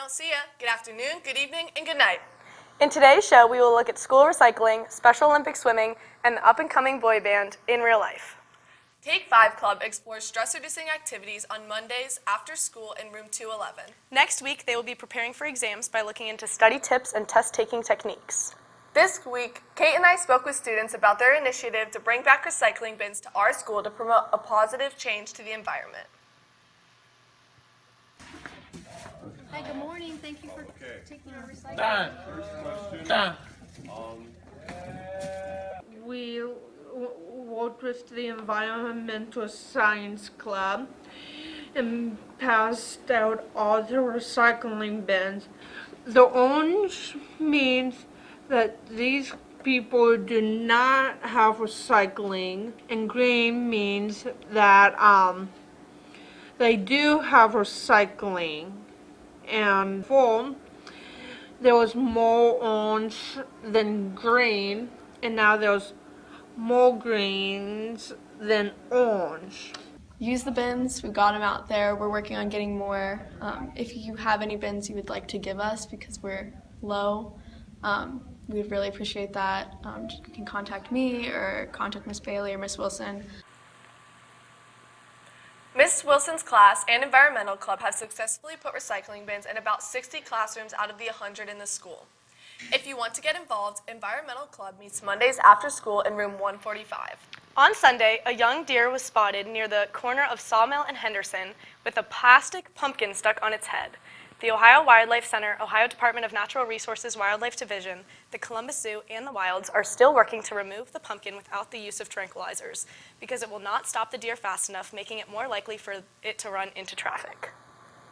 don't see ya, good afternoon, good evening, and good night. In today's show, we will look at school recycling, Special Olympic swimming, and the up-and-coming boy band in real life. Take 5 Club explores stress-reducing activities on Mondays after school in room 211. Next week, they will be preparing for exams by looking into study tips and test-taking techniques. This week, Kate and I spoke with students about their initiative to bring back recycling bins to our school to promote a positive change to the environment. Hi, good morning. Thank you for taking our recycling. We worked with the Environmental Science Club and passed out all the recycling bins. The orange means that these people do not have recycling, and green means that they do have recycling. And there was more orange than green, and now there's more greens than orange. Use the bins. We've got them out there. We're working on getting more. If you have any bins you would like to give us because we're low, we would really appreciate that. You can contact me or contact Miss Bailey or Miss Wilson. Miss Wilson's class and environmental club have successfully put recycling bins in about 60 classrooms out of the 100 in the school. If you want to get involved, environmental club meets Mondays after school in room 145. On Sunday, a young deer was spotted near the corner of Sawmill and Henderson with a plastic pumpkin stuck on its head. The Ohio Wildlife Center, Ohio Department of Natural Resources Wildlife Division, the Columbus Zoo, and the Wilds are still working to remove the pumpkin without the use of tranquilizers because it will not stop the deer fast enough, making it more likely for it to run into traffic.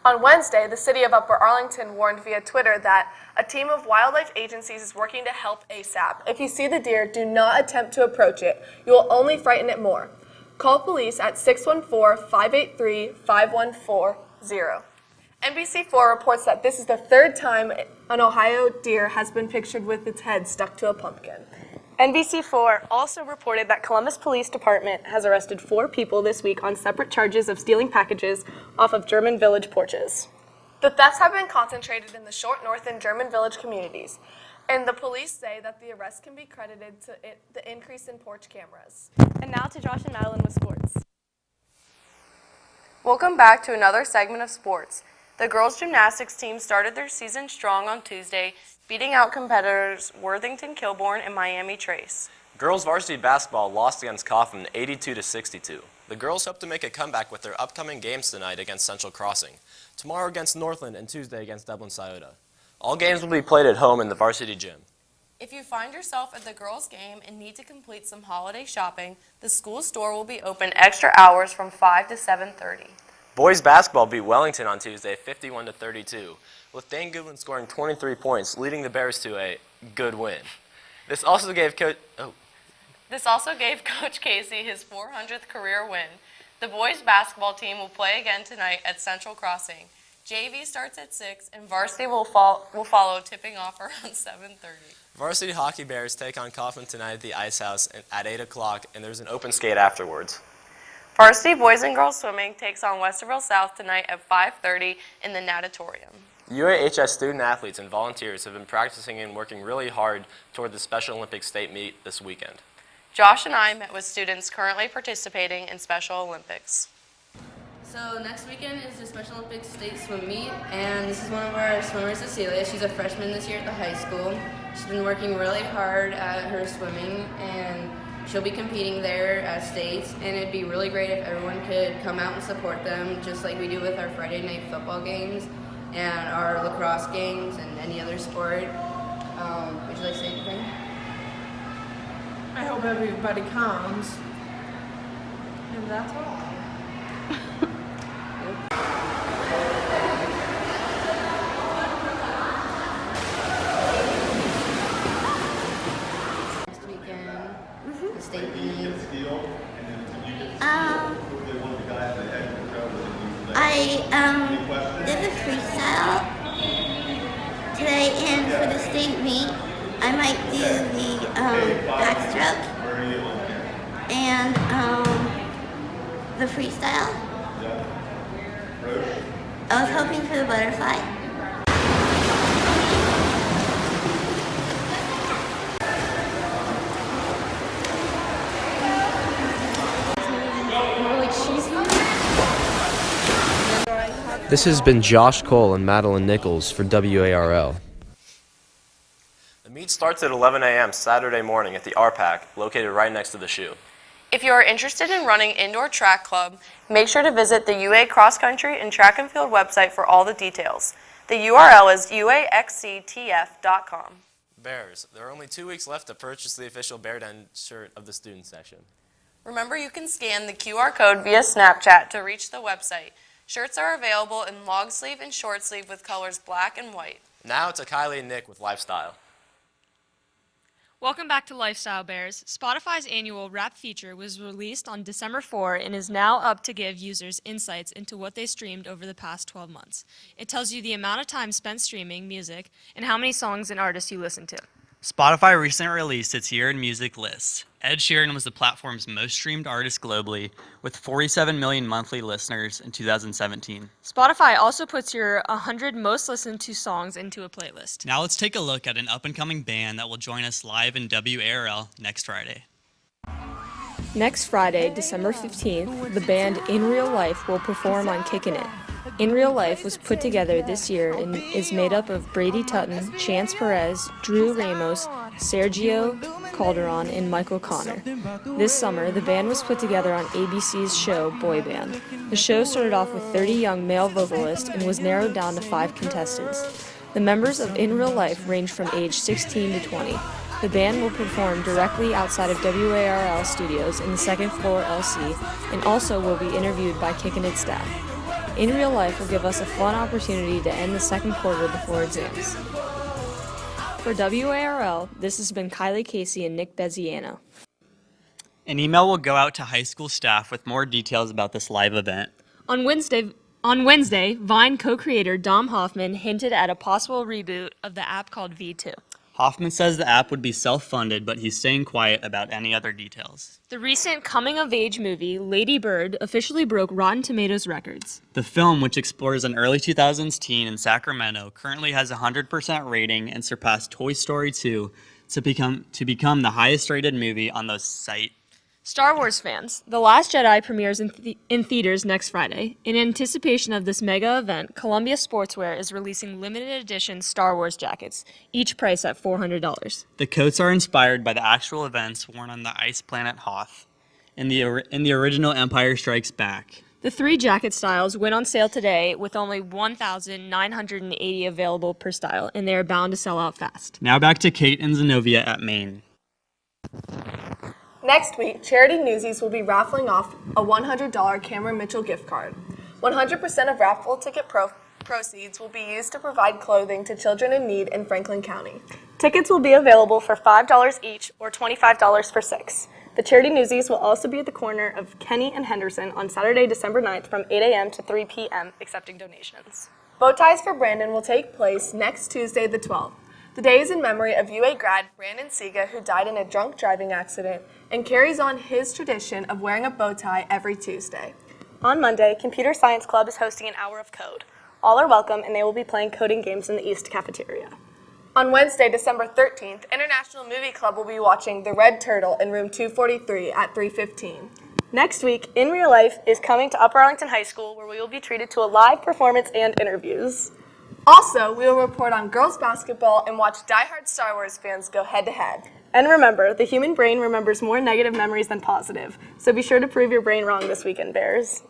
On Wednesday, the city of Upper Arlington warned via Twitter that a team of wildlife agencies is working to help ASAP. If you see the deer, do not attempt to approach it. You will only frighten it more. Call police at 614-583-5140. NBC4 reports that this is the 3rd time an Ohio deer has been pictured with its head stuck to a pumpkin. NBC4 also reported that Columbus Police Department has arrested 4 people this week on separate charges of stealing packages off of German Village porches. The thefts have been concentrated in the Short North and German Village communities, and the police say that the arrest can be credited to the increase in porch cameras. And now to Josh and Madeline with sports. Welcome back to another segment of sports. The girls' gymnastics team started their season strong on Tuesday, beating out competitors Worthington Kilbourne and Miami Trace. Girls varsity basketball lost against Coffin 82-62. The girls hope to make a comeback with their upcoming games tonight against Central Crossing, tomorrow against Northland, and Tuesday against Dublin Scioto. All games will be played at home in the varsity gym. If you find yourself at the girls' game and need to complete some holiday shopping, the school store will be open extra hours from 5 to 7:30. Boys basketball beat Wellington on Tuesday 51-32, with Dane Goodwin scoring 23 points, leading the Bears to a good win. This also gave Coach Casey his 400th career win. The boys basketball team will play again tonight at Central Crossing. JV starts at 6 and varsity will follow, tipping off around 7:30. Varsity hockey Bears take on Coffin tonight at the Ice House at 8 o'clock, and there's an open skate afterwards. Varsity boys and girls swimming takes on Westerville South tonight at 5:30 in the natatorium. UAHS student athletes and volunteers have been practicing and working really hard toward the Special Olympics state meet this weekend. Josh and I met with students currently participating in Special Olympics. So next weekend is the Special Olympics state swim meet, and this is one of our swimmers, Cecilia. She's a freshman this year at the high school. She's been working really hard at her swimming, and she'll be competing there at states, and it'd be really great if everyone could come out and support them, just like we do with our Friday night football games and our lacrosse games and any other sport. Would you like to say anything? I hope everybody comes. And that's all. Next weekend, the state meet. I did the freestyle today, and for the state meet, I might do the backstroke and the freestyle. I was hoping for the butterfly. This has been Josh Cole and Madeline Nichols for WARL. The meet starts at 11 a.m. Saturday morning at the RPAC, located right next to the shoe. If you are interested in running indoor track club, make sure to visit the UA Cross Country and Track and Field website for all the details. The URL is uaxctf.com. Bears, there are only 2 weeks left to purchase the official Bear Den shirt of the student section. Remember, you can scan the QR code via Snapchat to reach the website. Shirts are available in long sleeve and short sleeve with colors black and white. Now to Kylie and Nick with Lifestyle. Welcome back to Lifestyle Bears. Spotify's annual Rap feature was released on December 4 and is now up to give users insights into what they streamed over the past 12 months. It tells you the amount of time spent streaming music and how many songs and artists you listen to. Spotify recently released its year in music list. Ed Sheeran was the platform's most streamed artist globally, with 47 million monthly listeners in 2017. Spotify also puts your 100 most listened to songs into a playlist. Now let's take a look at an up-and-coming band that will join us live in WARL next Friday. Next Friday, December 15th, the band In Real Life will perform on Kickin. In Real Life was put together this year and is made up of Brady Tutton, Chance Perez, Drew Ramos, Sergio Calderon, and Michael Connor. This summer, the band was put together on ABC's show Boy Band. The show started off with 30 young male vocalists and was narrowed down to 5 contestants. The members of In Real Life range from age 16 to 20. The band will perform directly outside of WARL studios in the second floor LC and also will be interviewed by Kickin' It staff. In Real Life will give us a fun opportunity to end the second quarter before exams. For WARL, this has been Kylie Casey and Nick Beziano. An email will go out to high school staff with more details about this live event. On Wednesday, Vine co-creator Dom Hoffman hinted at a possible reboot of the app called V2. Hoffman says the app would be self-funded, but he's staying quiet about any other details. The recent coming-of-age movie, Lady Bird, officially broke Rotten Tomatoes records. The film, which explores an early 2000s teen in Sacramento, currently has a 100% rating and surpassed Toy Story 2 to become the highest-rated movie on the site. Star Wars fans, The Last Jedi premieres in theaters next Friday. In anticipation of this mega event, Columbia Sportswear is releasing limited edition Star Wars jackets, each priced at $400. The coats are inspired by the actual events worn on the ice planet Hoth in the original Empire Strikes Back. The 3 jacket styles went on sale today with only 1,980 available per style, and they are bound to sell out fast. Now back to Kate and Zenobia at Maine. Next week, Charity Newsies will be raffling off a $100 Cameron Mitchell gift card. 100% of raffle ticket proceeds will be used to provide clothing to children in need in Franklin County. Tickets will be available for $5 each or $25 for 6. The Charity Newsies will also be at the corner of Kenny and Henderson on Saturday, December 9th from 8 a.m. to 3 p.m. accepting donations. Bow ties for Brandon will take place next Tuesday, the 12th. The day is in memory of UA grad Brandon Siga, who died in a drunk driving accident, and carries on his tradition of wearing a bow tie every Tuesday. On Monday, Computer Science Club is hosting an hour of code. All are welcome, and they will be playing coding games in the East Cafeteria. On Wednesday, December 13th, International Movie Club will be watching The Red Turtle in room 243 at 3:15. Next week, In Real Life is coming to Upper Arlington High School, where we will be treated to a live performance and interviews. Also, we will report on girls basketball and watch diehard Star Wars fans go head-to-head. And remember, the human brain remembers more negative memories than positive, so be sure to prove your brain wrong this weekend, Bears.